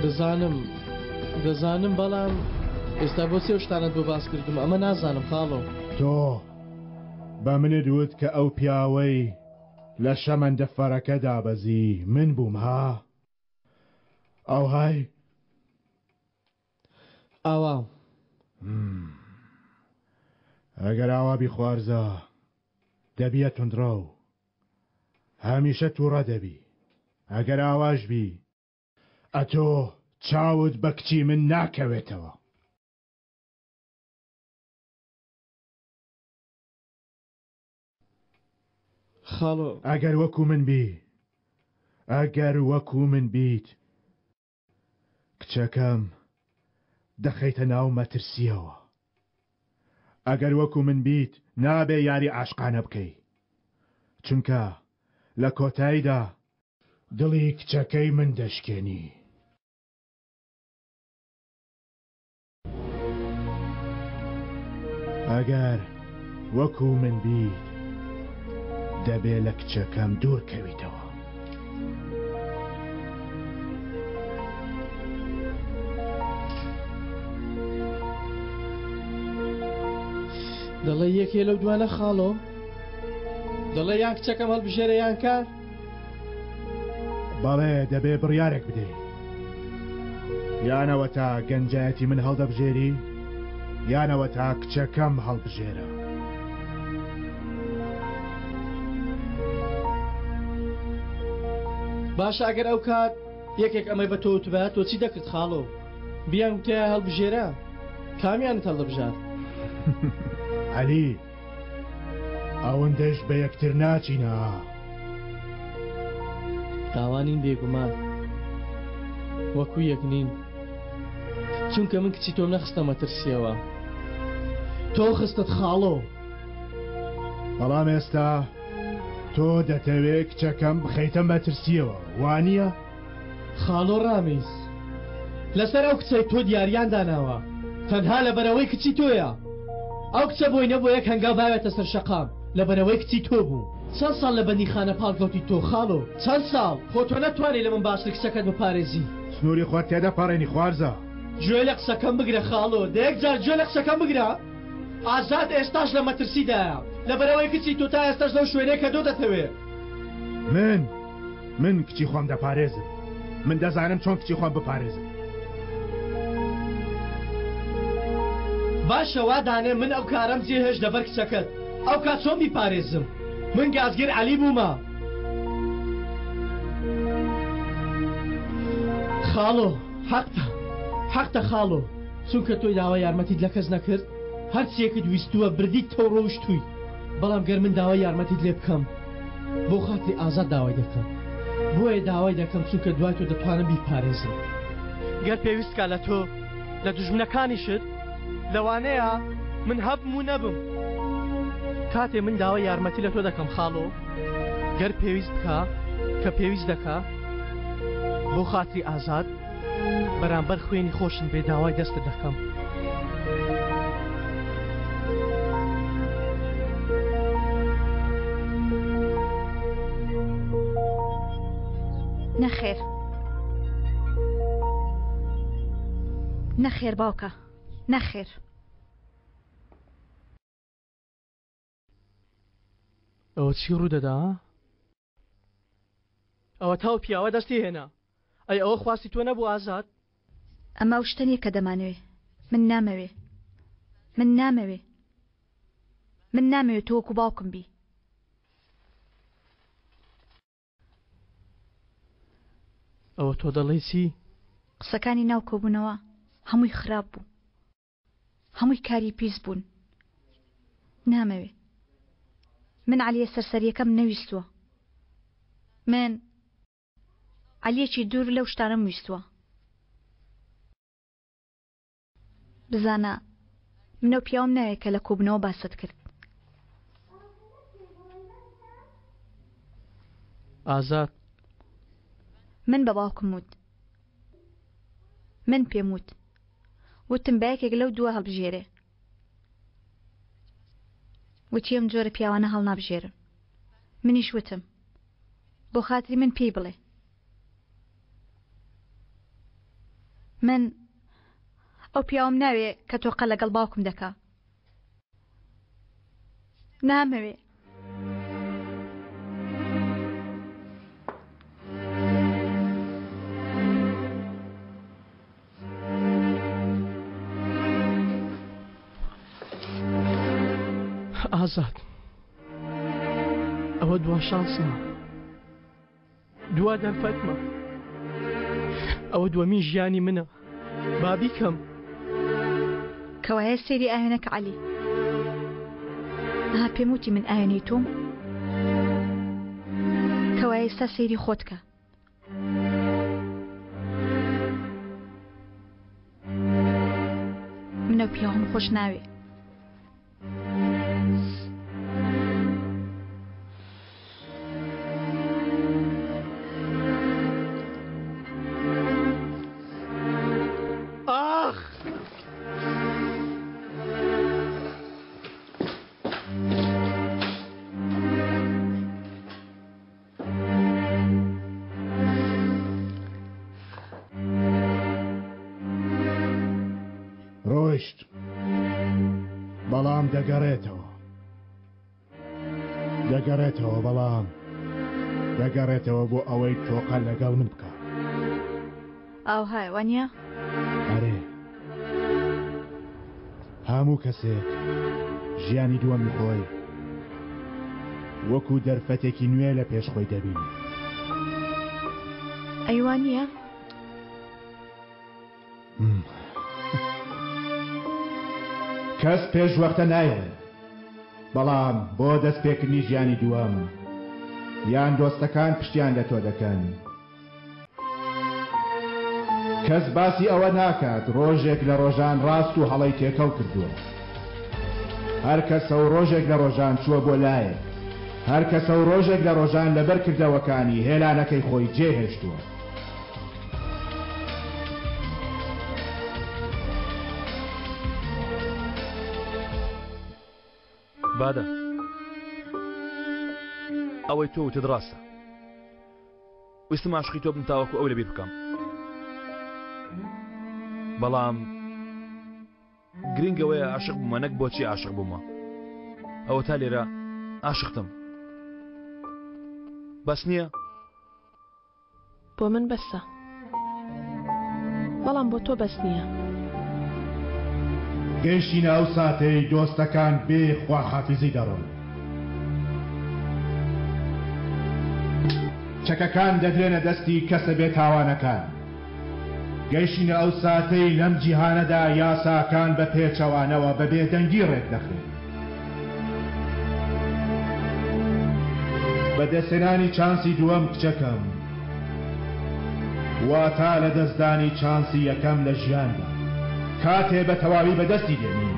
دەزانم بەڵام ئێستا بۆ سێ شتانت بۆ باس کردم ئەمە نازانم خاڵۆ. تۆ بە منت وت کە ئەو پیاوەی لە شەمەندە فەرەکە دابەزی من بووم ها؟ ئەو های ئاوا ئەگەر ئاوا بیخوارزە دەبیە تونندڕە و هەمیشە تووڕە دەبی. ئەگەر ئاواش بی ئەتۆ چاوت بە کچی من ناکەوێتەوە. خاڵۆ ئەگەر وەکو من بیت کچەکەم دەخەیتە ناو مەترسیەوە. ئەگەر وەکو من بیت نابێ یاری عاشقانە بکەی، چونکە لە کۆتاییدا دڵی کچەکەی من دەشکێنی. ئەگەر وەکو من بیت دەبێ لە کچەکەم دوور کەویتەوە. دەڵێ یەکێ لەو دوانە خاڵۆ؟ دەڵێ یان کچەکەم هەڵبژێرە یان کار؟ بەڵێ دەبێ بڕیارێک بدەی، یانەوە تا گەنجایەتی من هەڵدەبژێری یانەوە تا کچەکەم هەڵبژێرە. باشە ئەگەر ئەو کات یەکێک ئەمەی بە تۆ بە تۆ چی دەکرد خاڵۆ؟ بیان وتەیە هەڵبژێرە کامیانت هەڵدەبژار؟ عەلی ئەوەندەش بە یەکتر ناچینە. داوانین بێگومان وەکو یەک نین، چونکە من کچی تۆم نەخستە مەترسیەوە، تۆ خستت خاڵۆ. بەڵام ئێستا تۆ دەتەوێت کچەکەم بخەیتە مەترسیەوە، وانییە؟ خاڵۆ ڕامیز لەسەر ئەو کچەی تۆ دیاریان داناوە تەنها لە بەرەوەی کچی تۆیە. ئەو کچە بۆی نەبوو یەک هەنگاو باوێتە سەر شەقام لە بەرەوەی کچی تۆ بوو. چەند ساڵ لە بەندیخانە پاڵکەوتی تۆ خاڵۆ؟ چەند ساڵ؟ خۆ تۆ نەتوانێت لە من باشتر کچەکەت بپارێزی. سنووری خۆت تێدە پەڕێنی خوارزە. گوێ لە قسەکەم بگرە خاڵۆ، دەیەک جار گوێ لە قسەکەم بگرە. ئازاد ئێستاش لە مەترسیدایە لە بەرەوەی کچی تۆ تا ئێستاش لەو شوێنەیە کە تۆ دەتەوێت. من کچی خۆم دەپارێزم، من دەزانم چۆن کچی خۆم بپارێزم. باشە وا دانێ من ئەو کارەم جێهێش دەبەر کچەکەت، ئەو کات چۆن بیپارێزم؟ من گازگیر عەلی بوومە. خاڵۆ حەقتە خاڵۆ، چونکە تۆی داوای یارمەتیت لە کەس نەکرد، هەرچیەکت ویستووە بردیت تۆ ڕۆیشتووی. بەڵام گەر من داوای یارمەتیت لێ بکەم بۆ خاتری ئازاد داوای دەکەم، بۆیە داوای دەکەم چونکە دوای تۆ دەتوانم بیپارێزم. گەر پێویستکە لە تۆ لە دوژمنەکانیشت لەوانەیە من هەبم و نەبم. کاتێ من داوای یارمەتی لە تۆ دەکەم خاڵۆ، گەر پێویست بکە کە پێویست دەکا بۆ خاتری ئازاد بەرامبەر خوێنی خۆشن بێ داوای دەستت دەکەم. نەخێر باوکە، نەخێر. ئەوە چی ڕوودەدا؟ ئەوە تاو پیاوە دەستی هێنا. ئەی ئەوە خواستی تۆ نەبوو ئازاد؟ ئەمە شتەنیە کە دەمانەوێ. من نامەوێ تۆ وەکو باوکم بی. ئەوە تۆ دەڵێی چی؟ قسەکانی ناو کۆبوونەوە هەمووی خراپ بوو، هەمووی کاری پیس بوون. نامەوێ. من عەلیە سەرسەریەکەم نەویستووە. من عەلیەکی دوور لەو شتانەم ویستووە. بزانە منە پیاوم ناوێت کە لە کۆبوونەوە باست کرد. ئازاد من بە باوکم وت، من پێم وتم بایەکێک لەو دووە هەڵبژێرێ. وتی ئەم جۆرە پیاوانە هەڵ نابژێرن. منیش وتم بۆ خاتری من پێی بڵێ. من ئەو پیاوم ناوێ کە تۆقە لەگەڵ باوکم دەکا. نامەوێ. ئازاد، ئەوە دوا شانسمە، دوا دەرفەتمە، ئەوە دووەمین ژیانی منە، با بیکەم. کەوایە سەیری ئاوێنەکە عەلی. ئەها پێم وتی من ئاوێنەی تۆم، کەوایە ئێستا سەیری خۆتکە. منە پیاوم خۆش ناوێ. ڕۆیشت، بەڵام دەگەڕێتەوە، بەڵام دەگەڕێتەوە بۆ ئەوەی تۆقە لەگەڵ من بکە. ئاوهای وانە؟ ئەرێ، هەموو کەسێک ژیانی دووەمی خۆی وەکو دەرفەتێکی نوێ لە پێشخۆی دەبینی. ئەیوانە؟ کەس پێش وەختە نایڵێ، بەڵام بۆ دەستپێکردنی ژیانی دووەم یان دۆستەکان پشتیان لە تۆ دەکەن. کەس باسی ئەوە ناکات ڕۆژێک لە ڕۆژان ڕاست و هەڵەی تێکەڵ کردووە. هەر کەسە و ڕۆژێک لە ڕۆژان چووە بۆ لایە، هەر کەسە و ڕۆژێک لە ڕۆژان لەبەر کردەوەکانی هێلانەکەی خۆی جێهێشتووە. بادە ئەوەی تۆ وتت ڕاستە، ویستم عاشقی تۆ بم تاوەکو ئەو لەبیر بکەم، بەڵام گرنگەوەیە عاشق بوومە، نەک بۆچی عاشق بوومە. ئەوە تا لێرە عاشقتم، بەس نییە؟ بۆ من بەسە، بەڵام بۆ تۆ بەس نییە. گەیشتینە ئەو ساتەی دۆستەکان بێ خواحافیزی دەڕۆن. چەکەکان دەدرێنە دەستی کەسە بێ تاوانەکان. گەیشتینە ئەو ساتەی لەم جیهانەدا یاساکان بە پێچەوانەوە بە بێدەنگی ڕێک دەخرێن. بەدەستێنانی چانسی دووەم کچەکەم واتە لە دەستدانی چانسی یەکەم لە ژیاندا کاتێ بە تەواوی بەدەستی دێنین.